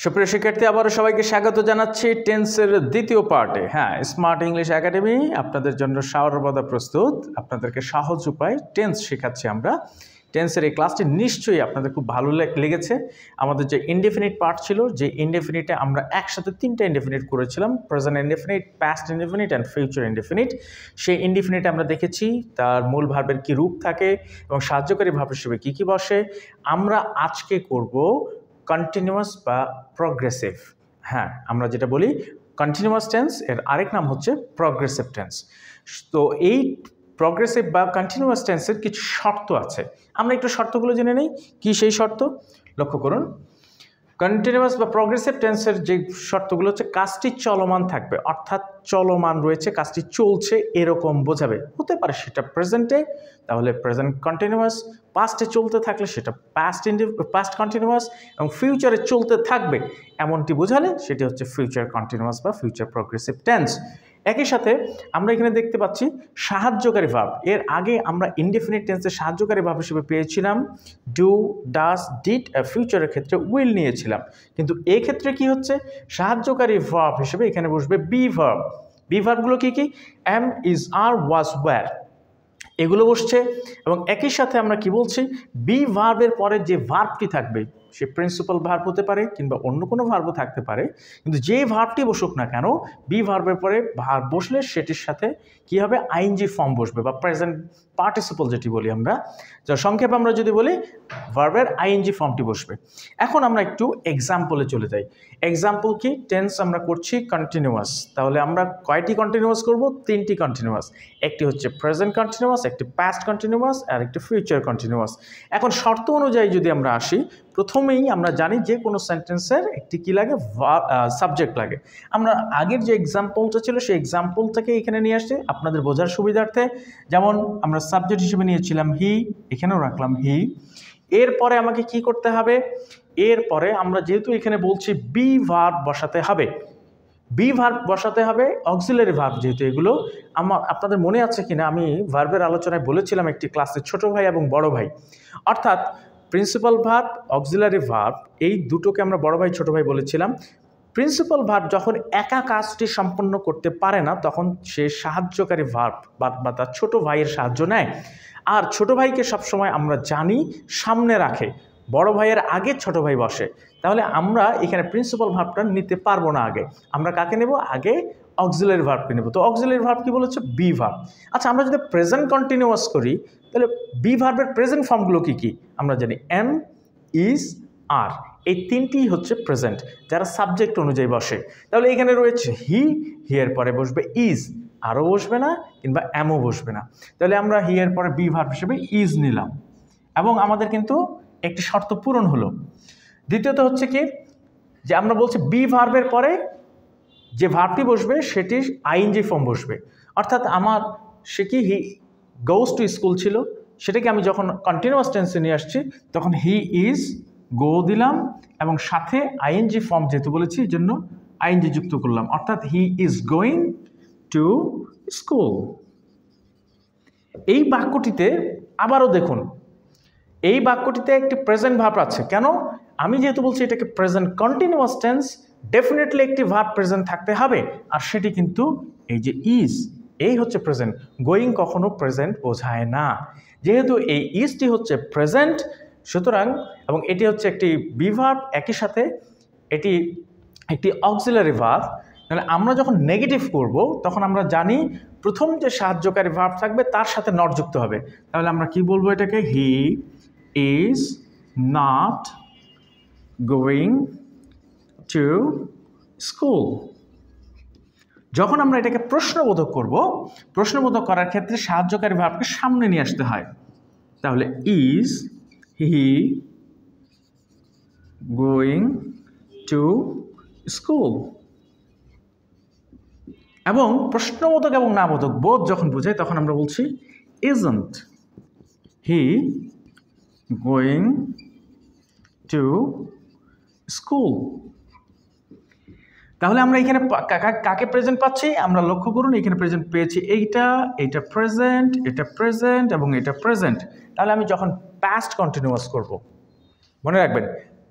সুপ্রিয় শিক্ষার্থী, আবারও সবাইকে স্বাগত জানাচ্ছি টেন্সের দ্বিতীয় পার্টে। হ্যাঁ, স্মার্ট ইংলিশ একাডেমি আপনাদের জন্য সর্বদা প্রস্তুত। আপনাদেরকে সহজ উপায় টেন্স শেখাচ্ছি আমরা। টেন্সের এই ক্লাসটি নিশ্চয়ই আপনাদের খুব ভালো লেগেছে। আমাদের যে ইনডেফিনিট পার্ট ছিল, যে ইনডেফিনিটে আমরা একসাথে তিনটা ইনডেফিনিট করেছিলাম, present indefinite, past indefinite and future indefinite. সেই ইনডেফিনিটে আমরা দেখেছি তার মূল ভার্বের কী রূপ থাকে এবং সাহায্যকারী ভার্ব হিসেবে কী কী বসে। আমরা আজকে করব কন্টিনিউয়াস বা প্রগ্রেসিভ। হ্যাঁ, আমরা যেটা বলি কন্টিনিউয়াস টেন্স, এর আরেক নাম হচ্ছে প্রগ্রেসিভ টেন্স। তো এই প্রগ্রেসিভ বা কন্টিনিউয়াস টেন্সের কিছু শর্ত আছে, আমরা একটু শর্তগুলো জেনে নেই। কি সেই শর্ত? লক্ষ্য করুন, কন্টিনিউয়াস বা প্রগ্রেসিভ টেন্সের যে শর্তগুলো হচ্ছে কাজটি চলমান থাকবে, অর্থাৎ চলমান রয়েছে, কাজটি চলছে এরকম বোঝাবে। হতে পারে সেটা প্রেজেন্টে, তাহলে প্রেজেন্ট কন্টিনিউয়াস, পাস্টে চলতে থাকলে সেটা পাস্ট কন্টিনিউয়াস, এবং ফিউচারে চলতে থাকবে এমনটি বোঝালে সেটি হচ্ছে ফিউচার কন্টিনিউয়াস বা ফিউচার প্রগ্রেসিভ টেন্স। একই সাথে আমরা এখানে দেখতে পাচ্ছি সাহায্যকারী ভার্ব। এর আগে আমরা ইনডেফিনিট টেন্সের সাহায্যকারী ভার্ব হিসেবে পেয়েছিলাম ডু, ডাজ, ডিড। ফিউচারের ক্ষেত্রে উইল নিয়েছিলাম, কিন্তু এই ক্ষেত্রে কি হচ্ছে, সাহায্যকারী ভার্ব হিসেবে এখানে বসবে বি ভার্ব। বি ভার্বগুলো কি কি? Am, is, are, was, were, এগুলো বসছে। এবং একই সাথে আমরা কি বলছি, বি ভার্বের পরে যে ভার্বটি থাকবে সে প্রিন্সিপাল ভার্ব হতে পারে কিংবা অন্য কোনো ভার্বও থাকতে পারে, কিন্তু যে ভার্বটি বসুক না কেন, বি ভার্বের পরে ভার্ব বসলে সেটির সাথে কি হবে, আইএনজি ফর্ম বসবে বা প্রেজেন্ট পার্টিসিপল যেটি বলি আমরা, যা সংক্ষেপে আমরা যদি বলি ভার্বের আইএনজি ফর্মটি বসবে। এখন আমরা একটু এক্সাম্পলে চলে যাই। এক্সাম্পল কি? টেন্স আমরা করছি কন্টিনিউয়াস, তাহলে আমরা কয়টি কন্টিনিউয়াস করব? তিনটি কন্টিনিউয়াস। একটি হচ্ছে প্রেজেন্ট কন্টিনিউয়াস, একটি পাস্ট কন্টিনিউয়াস, আর একটি ফিউচার কন্টিনিউয়াস। এখন শর্ত অনুযায়ী যদি আমরা আসি, প্রথমেই আমরা জানি যে কোনো সেন্টেন্সের একটি কি লাগে, সাবজেক্ট লাগে। আমরা আগের যে এক্সাম্পলটা ছিল সেই এক্সাম্পলটাকে এখানে নিয়ে আসছি আপনাদের বোঝার সুবিধার্থে। যেমন আমরা সাবজেক্ট হিসেবে নিয়েছিলাম হি, এখানেও রাখলাম হি। এরপরে আমাকে কি করতে হবে? এরপরে আমরা যেহেতু এখানে বলছি বি ভার্ব বসাতে হবে, বি ভার্ব বসাতে হবে, অক্সিলারি ভার্ব যেহেতু এগুলো। আপনাদের মনে আছে কিনা, আমি ভার্বের আলোচনায় বলেছিলাম একটি ক্লাসে ছোট ভাই এবং বড় ভাই, অর্থাৎ প্রিন্সিপাল ভার্ব, অক্সিলারি ভার্ব, এই দুটোকে আমরা বড় ভাই ছোট ভাই বলেছিলাম। প্রিন্সিপাল ভার্ব যখন একা কাজটি সম্পন্ন করতে পারে না, তখন সে সাহায্যকারী ভার্ব বা তার ছোট ভাইয়ের সাহায্য নেয়। আর ছোট ভাইকে সবসময় আমরা জানি সামনে রাখে, বড় ভাইয়ের আগে ছোট ভাই বসে। তাহলে আমরা এখানে প্রিন্সিপাল ভার্বটা নিতে পারবো না আগে, আমরা কাকে নেব? আগে অক্সিলারি ভার্বকে নেব। তো অক্সিলারি ভার্ব কি বলেছে? Be verb. আচ্ছা, আমরা যদি প্রেজেন্ট কন্টিনিউয়াস করি, তাহলে বি ভার্বের প্রেজেন্ট ফর্মগুলো কি কি? আমরা জানি এম, ইজ, আর, এই তিনটি হচ্ছে প্রেজেন্ট, যারা সাবজেক্ট অনুযায়ী বসে। তাহলে এখানে রয়েছে হি, হিয়ের পরে বসবে ইজ, আরও বসবে না কিংবা এমও বসবে না। তাহলে আমরা হিয়ের পরে বি ভার্ব হিসেবে ইজ নিলাম, এবং আমাদের কিন্তু একটি শর্ত পূরণ হলো। দ্বিতীয়ত হচ্ছে কি, যে আমরা বলছি বি ভার্বের পরে যে ভার্বটি বসবে সেটির আইএনজি ফর্ম বসবে। অর্থাৎ আমার সে কি, হি গোজ টু স্কুল ছিল, সেটাকে আমি যখন কন্টিনিউয়াস টেন্সে নিয়ে আসছি তখন হি ইজ, গো দিলাম, এবং সাথে আইএনজি ফর্ম যেহেতু বলেছি এই জন্য আইএনজি যুক্ত করলাম, অর্থাৎ he is going to school. এই বাক্যটিতে আবারও দেখুন, এই বাক্যটিতে একটি প্রেজেন্ট ভার্ব আছে। কেন? আমি যেহেতু বলছি এটাকে প্রেজেন্ট কন্টিনিউয়াস টেন্স, ডেফিনেটলি একটি ভার্ব প্রেজেন্ট থাকতে হবে, আর সেটি কিন্তু এই যে ইজ, এই হচ্ছে প্রেজেন্ট। গোয়িং কখনো প্রেজেন্ট বোঝায় না। যেহেতু এই ইজটি হচ্ছে প্রেজেন্ট, সুতরাং, এবং এটি হচ্ছে একটি বি ভার্ব, একই সাথে এটি একটি অক্সিলারি ভার্ব। তাহলে আমরা যখন নেগেটিভ করব তখন আমরা জানি প্রথম যে সাহায্যকারী ভার্ব থাকবে তার সাথে নট যুক্ত হবে। তাহলে আমরা কি বলবো এটাকে? He is not going to school. যখন আমরা এটাকে প্রশ্নবোধক করব, প্রশ্নবোধক করার ক্ষেত্রে সাহায্যকারী ভার্বকে সামনে নিয়ে আসতে হয়। তাহলে is he going to school. এবং প্রশ্নবোধক এবং নাবোধক বোধ যখন বোঝায় তখন আমরা বলছি isn't he going to school. তাহলে আমরা এখানে কাকে প্রেজেন্ট পাচ্ছি? আমরা লক্ষ্য করুন, এখানে প্রেজেন্ট পেয়েছি এইটা প্রেজেন্ট এবং এটা প্রেজেন্ট। তাহলে আমি যখন পাস্ট কন্টিনিউয়াস করব, মনে রাখবেন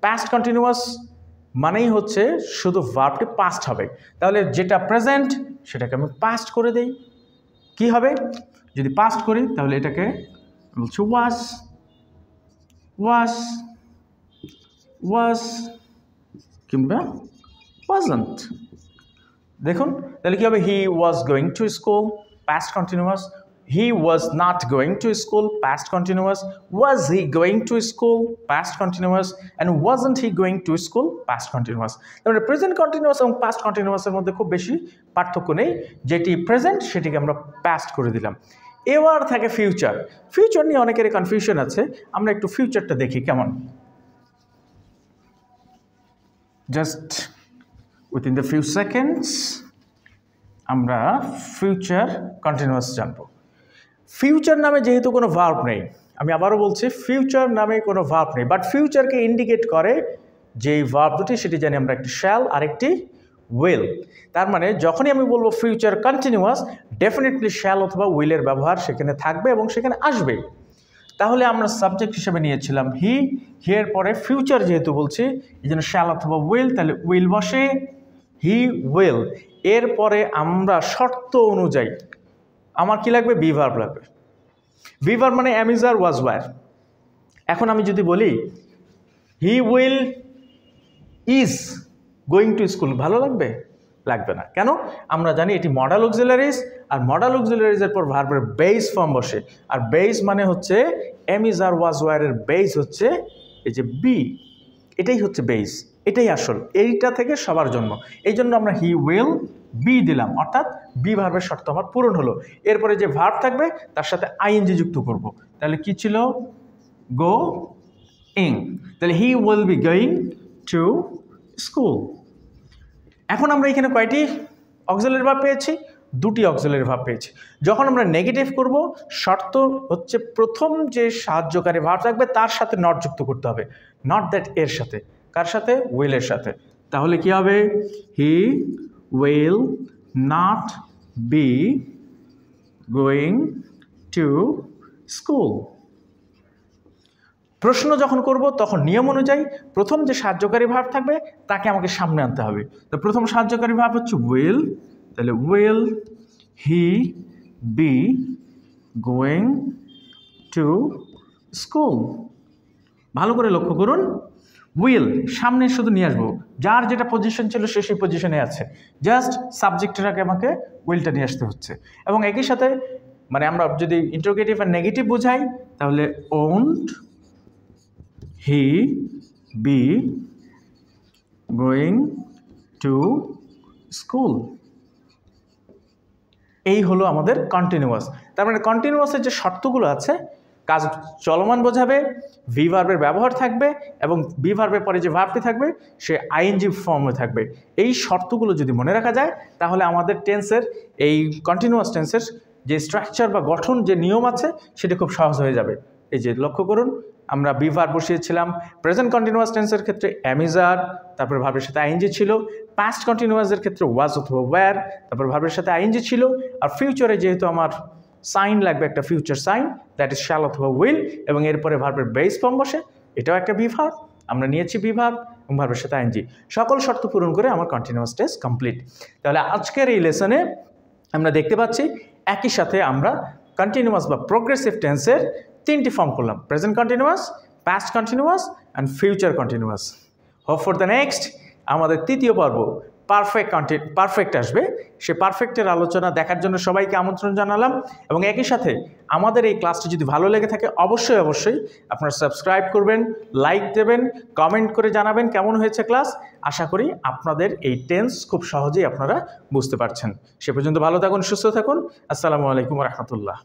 পাস্ট কন্টিনিউয়াস মানেই হচ্ছে শুধু ভার্বটি পাস্ট হবে। তাহলে যেটা প্রেজেন্ট সেটাকে আমি পাস্ট করে দেই। কি হবে যদি পাস্ট করি? তাহলে এটাকে বলছি ওয়াজ, ওয়াজ, ওয়াজ কিংবা ওয়াজন্ট। দেখুন তাহলে কি হবে? He was going to school, past continuous. He was not going to school, past continuous. Was he going to school, past continuous. And wasn't he going to school, past continuous. তাহলে present continuous এবং past কন্টিনিউয়াসের মধ্যে খুব বেশি পার্থক্য নেই। যেটি present সেটিকে আমরা পাস্ট করে দিলাম। এবার থাকে ফিউচার। ফিউচার নিয়ে অনেকেরই কনফিউশন আছে। আমরা একটু ফিউচারটা দেখি কেমন। Just within the few seconds আমরা ফিউচার কন্টিনিউয়াস জানবো। ফিউচার নামে যেহেতু কোনো ভার্ব নেই, আমি আবারও বলছি ফিউচার নামে কোনো ভার্ব নেই, বাট ফিউচারকে ইন্ডিকেট করে যেই ভার্ব দুটি সেটি জানি আমরা, একটি শ্যাল আর একটি উইল। তার মানে যখনই আমি বলবো ফিউচার কন্টিনিউয়াস, ডেফিনেটলি শ্যাল অথবা উইলের ব্যবহার সেখানে থাকবে এবং সেখানে আসবে। তাহলে আমরা সাবজেক্ট হিসেবে নিয়েছিলাম হি, হিয়ের পরে ফিউচার যেহেতু বলছি এই জন্য শ্যাল অথবা উইল, তাহলে উইল বসে হি উইল। এরপরে আমরা শর্ত অনুযায়ী আমার কি লাগবে? বি ভার্ব লাগবে। বি ভার্ব মানে অ্যাম, ইজ, আর, ওয়াজ, ওয়্যার। এখন আমি যদি বলি he will is going to school, ভালো লাগবে? লাগবে না। কেন? আমরা জানি এটি মডাল অক্সিলারিজ, আর মডাল অক্সিলারিজের পর ভার্বের বেস ফর্ম বসে। আর বেস মানে হচ্ছে অ্যাম, ইজ, আর, ওয়াজ, ওয়্যারের বেস হচ্ছে এই যে বি। এটাই হচ্ছে বেস, এটাই আসল, এইটা থেকে সবার জন্ম। এই জন্য আমরা হি উইল বি দিলাম, অর্থাৎ বি ভার্বের শর্ত আমার পূরণ হলো। এরপরে যে ভার্ব থাকবে তার সাথে আইএনজি যুক্ত করব। তাহলে কি ছিল? গো ইং। তাহলে he will be going to school. এখন আমরা এখানে কয়টি অক্সিলারি ভার্ব পেয়েছি? দুটি অক্সিলারি ভার্ব পেয়েছি। যখন আমরা নেগেটিভ করব, শর্ত হচ্ছে প্রথম যে সাহায্যকারী ভার্ব থাকবে তার সাথে নট যুক্ত করতে হবে, নট দ্যাট এর সাথে। কার সাথে? উইলের সাথে। তাহলে কি হবে? He will not be going to school. প্রশ্ন যখন করব তখন নিয়ম অনুযায়ী প্রথম যে সাহায্যকারী ভার্ব থাকবে তাকে আমাকে সামনে আনতে হবে। তো প্রথম সাহায্যকারী ভার্ব হচ্ছে উইল, তাহলে will he be going to school. ভালো করে লক্ষ্য করুন, উইল সামনে শুধু নিয়ে আসবো, যার যেটা পজিশন ছিল সে সেই পজিশনে আছে, জাস্ট সাবজেক্টের আগে আমাকে উইলটা নিয়ে আসতে হচ্ছে। এবং একই সাথে মানে আমরা যদি ইন্টারোগেটিভ আর নেগেটিভ বোঝাই তাহলে won't he be going to school. এই হলো আমাদের কন্টিনিউয়াস। তার মানে কন্টিনিউয়াসের যে শর্তগুলো আছে, কাজ চলমান বোঝাবে, ভি ভার্বের ব্যবহার থাকবে এবং বি ভার্বের পরে যে ভার্বটি থাকবে সে আইএনজি ফর্মে থাকবে। এই শর্তগুলো যদি মনে রাখা যায় তাহলে আমাদের টেন্সের, এই কন্টিনিউয়াস টেন্সের যে স্ট্রাকচার বা গঠন, যে নিয়ম আছে সেটা খুব সহজ হয়ে যাবে। এই যে লক্ষ্য করুন, আমরা বি ভার্ব বসিয়েছিলাম। প্রেজেন্ট কন্টিনিউয়াস টেন্সের ক্ষেত্রে অ্যাম, ইজ, আর, তারপর ভার্বের সাথে আইএনজি ছিল। পাস্ট কন্টিনিউয়াসের ক্ষেত্রে ওয়াজ অথবা ওয়্যার, তারপর ভার্বের সাথে আইএনজি ছিল। আর ফিউচারে যেহেতু আমার সাইন লাগবে, একটা future sign, that is shall অথবা উইল, এবং এরপরে ভার্বের বেস ফর্ম বসে, এটাও একটা বি ভার্ব। আমরা নিয়েছি বি ভার্ব এবং ভার্বের সাথে আইএনজি। সকল শর্ত পূরণ করে আমার কন্টিনিউয়াস টেন্স কমপ্লিট। তাহলে আজকের এই লেসনে আমরা দেখতে পাচ্ছি একই সাথে আমরা কন্টিনিউয়াস বা প্রোগ্রেসিভ টেন্সের তিনটি ফর্ম করলাম: present continuous, past continuous and future continuous. Hope for the next আমাদের তৃতীয় পর্ব পারফেক্ট আসবে। সে পারফেক্টের আলোচনা দেখার জন্য সবাইকে আমন্ত্রণ জানালাম। এবং একই সাথে আমাদের এই ক্লাসটি যদি ভালো লেগে থাকে অবশ্যই আপনারা সাবস্ক্রাইব করবেন, লাইক দেবেন, কমেন্ট করে জানাবেন কেমন হয়েছে ক্লাস। আশা করি আপনাদের এই টেন্স খুব সহজেই আপনারা বুঝতে পারছেন। সে পর্যন্ত ভালো থাকুন, সুস্থ থাকুন। আসসালামু আলাইকুম ওয়া রাহমাতুল্লাহ।